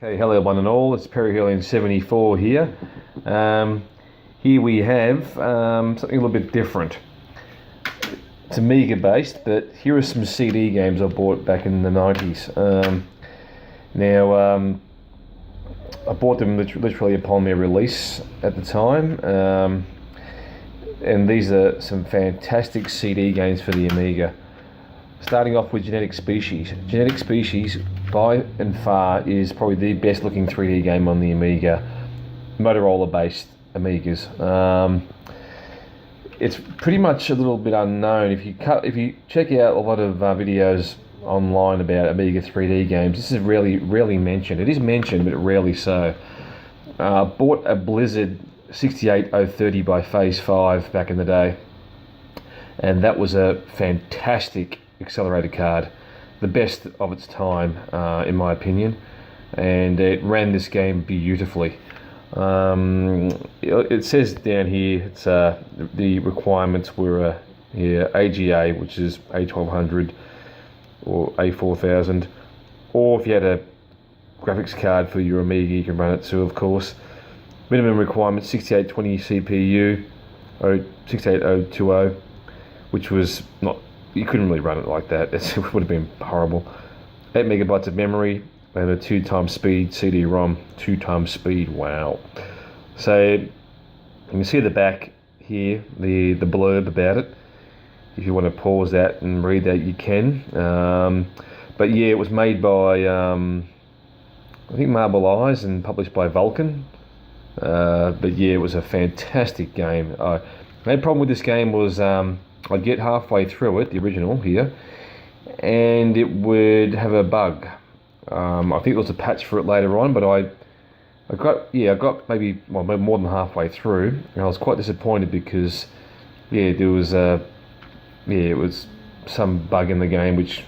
Okay, hello one and all, it's Perryhelion74 here. Here we have something a little bit different. It's Amiga based, but here are some CD games I bought back in the 90s. I bought them literally upon their release at the time, and these are some fantastic CD games for the Amiga. Starting off with Genetic Species. Genetic Species, by and far, is probably the best looking 3D game on the Amiga, Motorola based Amigas. It's pretty much a little bit unknown. If you check out a lot of videos online about Amiga 3D games, this is rarely mentioned. It is mentioned, but rarely so. Bought a Blizzard 68030 by Phase 5 back in the day, and that was a fantastic accelerator card, the best of its time, in my opinion, and it ran this game beautifully. It says down here it's the requirements were AGA, which is A1200 or A4000, or if you had a graphics card for your Amiga, you can run it too, of course. Minimum requirements 6820 CPU or 68020, which was not, you couldn't really run it like that. It would have been horrible. 8 megabytes of memory and a 2x speed CD-ROM. 2x speed, wow. So you can see the back here, the blurb about it. If you want to pause that and read that, you can. But yeah, it was made by I think Marble Eyes and published by Vulcan. But yeah, it was a fantastic game. The only problem with this game was I'd get halfway through it, the original here, and it would have a bug. I think there was a patch for it later on, but I got maybe more than halfway through, and I was quite disappointed because there was it was some bug in the game which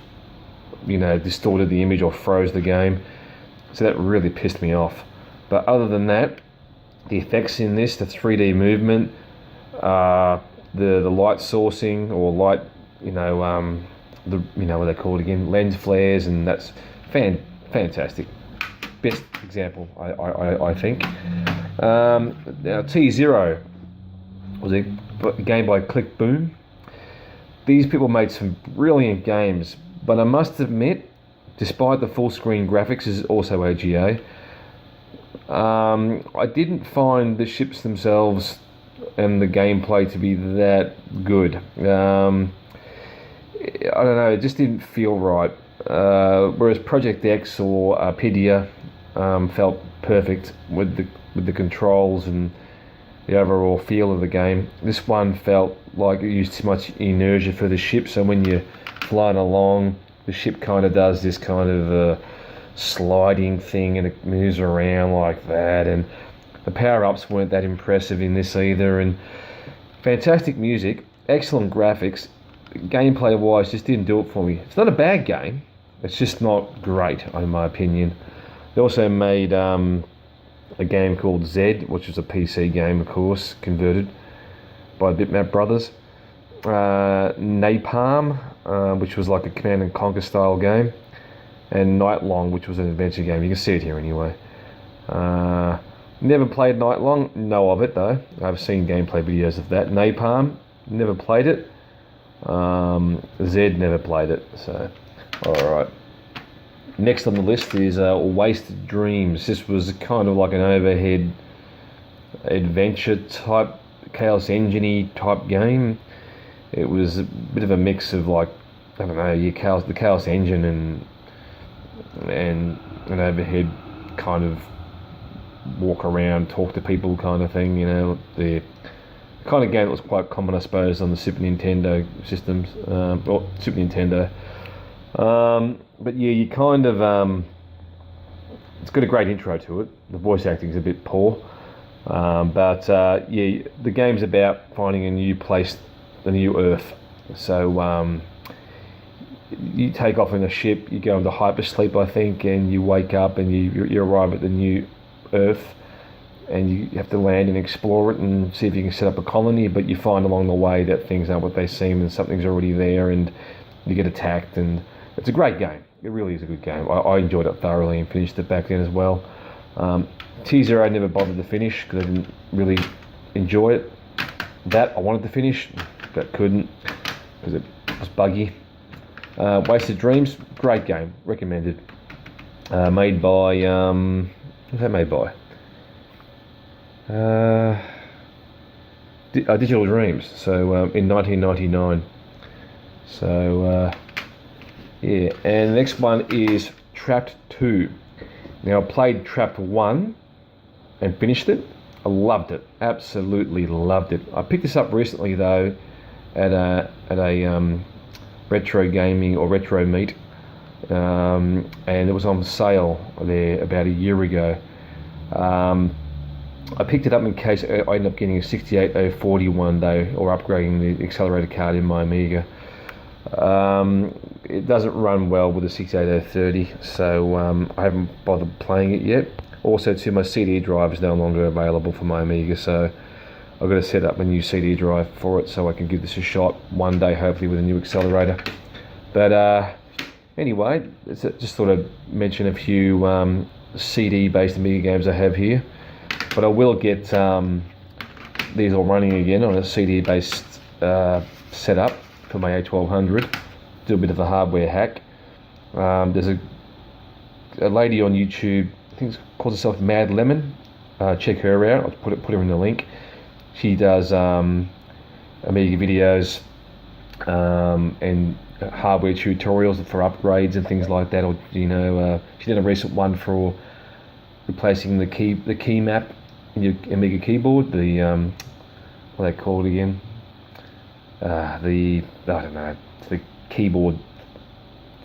distorted the image or froze the game, so that really pissed me off. But other than that, the effects in this, the 3D movement, the light sourcing or light, what they call it again, lens flares, and that's fantastic. Best example, I think. Now T-Zero was a game by Click Boom. These people made some brilliant games, but I must admit, despite the full screen graphics is also AGA, I didn't find the ships themselves and the gameplay to be that good. I don't know, it just didn't feel right. Whereas Project X or Arpedia felt perfect with the controls and the overall feel of the game. This one felt like it used too much inertia for the ship, so when you're flying along, the ship kind of does this kind of sliding thing and it moves around like that, and the power-ups weren't that impressive in this either. And fantastic music, excellent graphics, gameplay wise just didn't do it for me. It's not a bad game, it's just not great in my opinion. They also made a game called Z, which was a PC game, of course, converted by Bitmap Brothers. Napalm, which was like a Command and Conquer style game, and Nightlong, which was an adventure game. You can see it here anyway. Never played Nightlong, know of it though. I've seen gameplay videos of that. Napalm, never played it. Z, never played it. So, alright. Next on the list is Wasted Dreams. This was kind of like an overhead adventure type, Chaos Engine-y type game. It was a bit of a mix of, like, I don't know, the Chaos Engine and an overhead kind of walk around, talk to people kind of thing. You know, the kind of game that was quite common, I suppose, on the Super Nintendo systems, or Super Nintendo. But yeah, you kind of it's got a great intro to it. The voice acting is a bit poor, but yeah, the game's about finding a new place, the new Earth. So you take off in a ship, you go into hypersleep, I think, and you wake up and you arrive at the new Earth, and you have to land and explore it and see if you can set up a colony. But you find along the way that things aren't what they seem, and something's already there, and you get attacked. And it's a great game. It really is a good game. I enjoyed it thoroughly and finished it back then as well. T-Zero I never bothered to finish because I didn't really enjoy it. That I wanted to finish, but couldn't because it was buggy. Wasted Dreams, great game, recommended. Made by, who's that made by? Digital Dreams, so in 1999. So yeah, and the next one is Trapped 2. Now I played Trapped 1 and finished it. I loved it, absolutely loved it. I picked this up recently though at a retro gaming or retro meet, and it was on sale there about a year ago. I picked it up in case I ended up getting a 68040 one day, or upgrading the accelerator card in my Amiga. It doesn't run well with the 68030, so I haven't bothered playing it yet. Also too, my CD drive is no longer available for my Amiga, so I've got to set up a new CD drive for it so I can give this a shot one day, hopefully with a new accelerator. But anyway, just thought I'd mention a few CD-based Amiga games I have here. But I will get these all running again on a CD-based setup for my A1200. Do a bit of a hardware hack. There's a lady on YouTube, I think calls herself MsMadLemon. Check her out. I'll put her in the link. She does Amiga videos and hardware tutorials for upgrades and things like that. Or you know, she did a recent one for replacing the key map in your Amiga keyboard. The what are they called again? I don't know. The keyboard,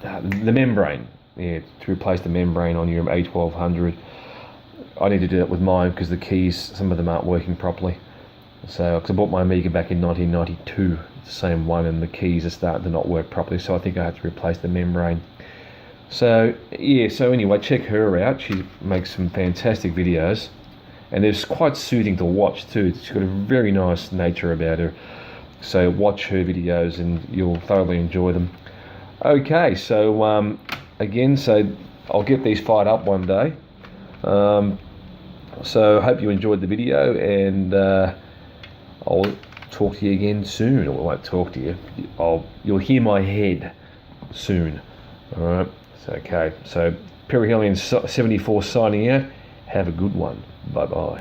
the membrane. Yeah, to replace the membrane on your A1200. I need to do that with mine because the keys, some of them aren't working properly. So, because I bought my Amiga back in 1992, it's the same one, and the keys are starting to not work properly. So I think I have to replace the membrane. So yeah. So anyway, check her out. She makes some fantastic videos, and it's quite soothing to watch too. She's got a very nice nature about her. So watch her videos and you'll thoroughly enjoy them. Okay, so again, so I'll get these fired up one day. So I hope you enjoyed the video, and I'll talk to you again soon. Or I won't talk to you. You'll hear my head soon. All right. So okay. So Perihelion 74 signing out. Have a good one. Bye bye.